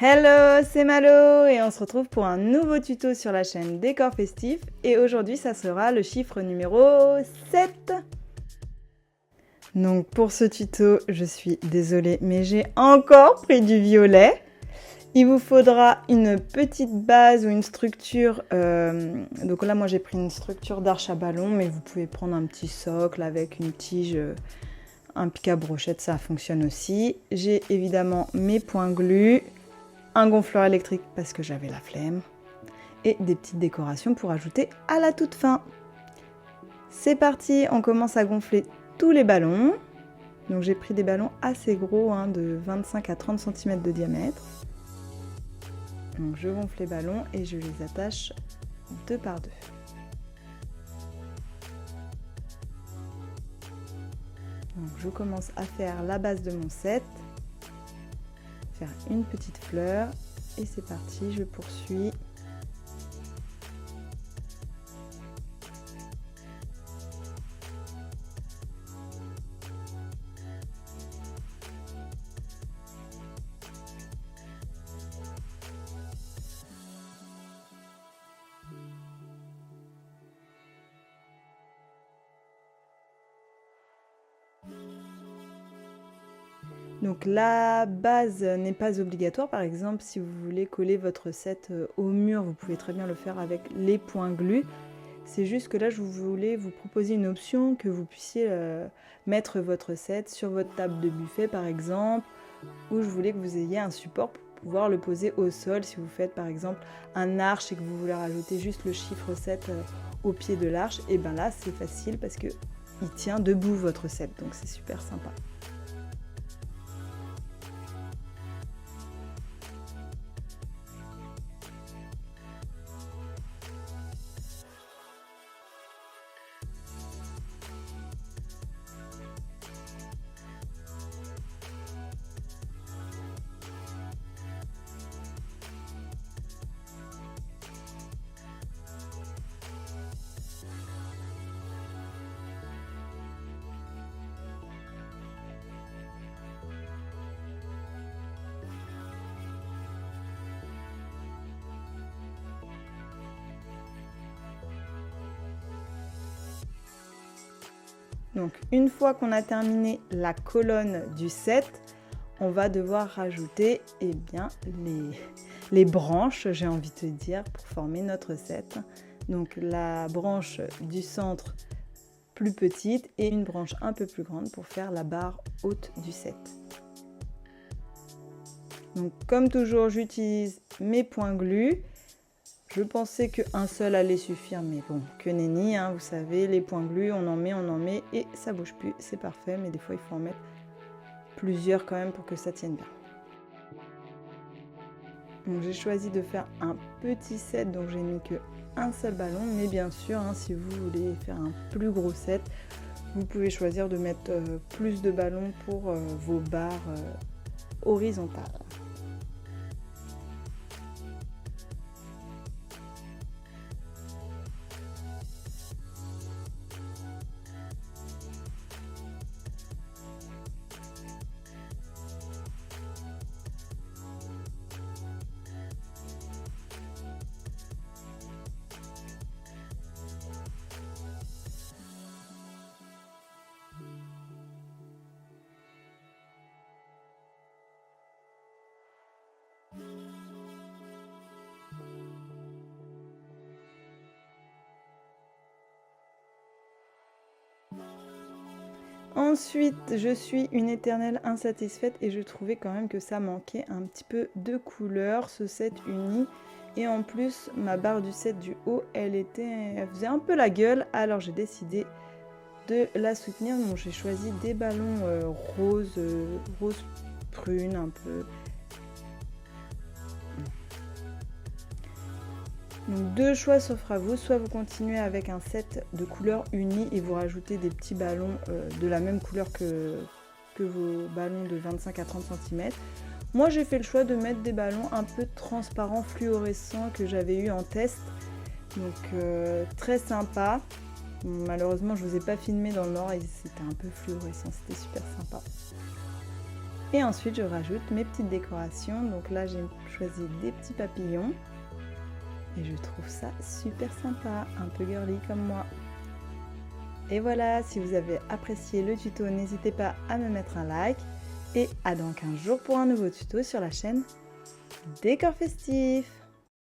Hello, c'est Malo et on se retrouve pour un nouveau tuto sur la chaîne Décor Festif et aujourd'hui ça sera le chiffre numéro 7. Donc pour ce tuto, je suis désolée mais j'ai encore pris du violet. Il vous faudra une petite base ou une structure, donc là moi j'ai pris une structure d'arche à ballon mais vous pouvez prendre un petit socle avec une tige, un pic à brochette, ça fonctionne aussi. J'ai évidemment mes points glu, un gonfleur électrique parce que j'avais la flemme et des petites décorations pour ajouter à la toute fin. C'est parti, on commence à gonfler tous les ballons. Donc j'ai pris des ballons assez gros, de 25 à 30 cm de diamètre. Donc je gonfle les ballons et je les attache deux par deux. Donc je commence à faire la base de mon set, faire une petite fleur et c'est parti, je poursuis. Donc la base n'est pas obligatoire, par exemple si vous voulez coller votre set au mur, vous pouvez très bien le faire avec les points glu. C'est juste que là je voulais vous proposer une option que vous puissiez mettre votre set sur votre table de buffet par exemple, ou je voulais que vous ayez un support pour pouvoir le poser au sol si vous faites par exemple un arche et que vous voulez rajouter juste le chiffre 7 au pied de l'arche, et bien là c'est facile parce que il tient debout votre set, donc c'est super sympa. Donc une fois qu'on a terminé la colonne du set, on va devoir rajouter les branches, j'ai envie de dire, pour former notre set. Donc la branche du centre plus petite et une branche un peu plus grande pour faire la barre haute du set. Donc comme toujours, j'utilise mes points glu. Je pensais qu'un seul allait suffire, mais bon, que nenni, vous savez, les points glu, on en met, et ça bouge plus, c'est parfait, mais des fois il faut en mettre plusieurs quand même pour que ça tienne bien. Donc j'ai choisi de faire un petit set, donc j'ai mis que un seul ballon, mais bien sûr, si vous voulez faire un plus gros set, vous pouvez choisir de mettre plus de ballons pour vos barres horizontales. Ensuite, je suis une éternelle insatisfaite et je trouvais quand même que ça manquait un petit peu de couleur, ce set uni. Et en plus, ma barre du set du haut, elle faisait un peu la gueule, alors j'ai décidé de la soutenir. Donc j'ai choisi des ballons rose prune un peu. Donc deux choix s'offrent à vous, soit vous continuez avec un set de couleurs unies et vous rajoutez des petits ballons de la même couleur que vos ballons de 25 à 30 cm. Moi j'ai fait le choix de mettre des ballons un peu transparents, fluorescents que j'avais eu en test. Donc très sympa. Malheureusement je ne vous ai pas filmé dans le nord et c'était un peu fluorescent, c'était super sympa. Et ensuite, je rajoute mes petites décorations. Donc là, j'ai choisi des petits papillons. Et je trouve ça super sympa, un peu girly comme moi. Et voilà, si vous avez apprécié le tuto, n'hésitez pas à me mettre un like. Et à dans 15 jours pour un nouveau tuto sur la chaîne Décor Festif.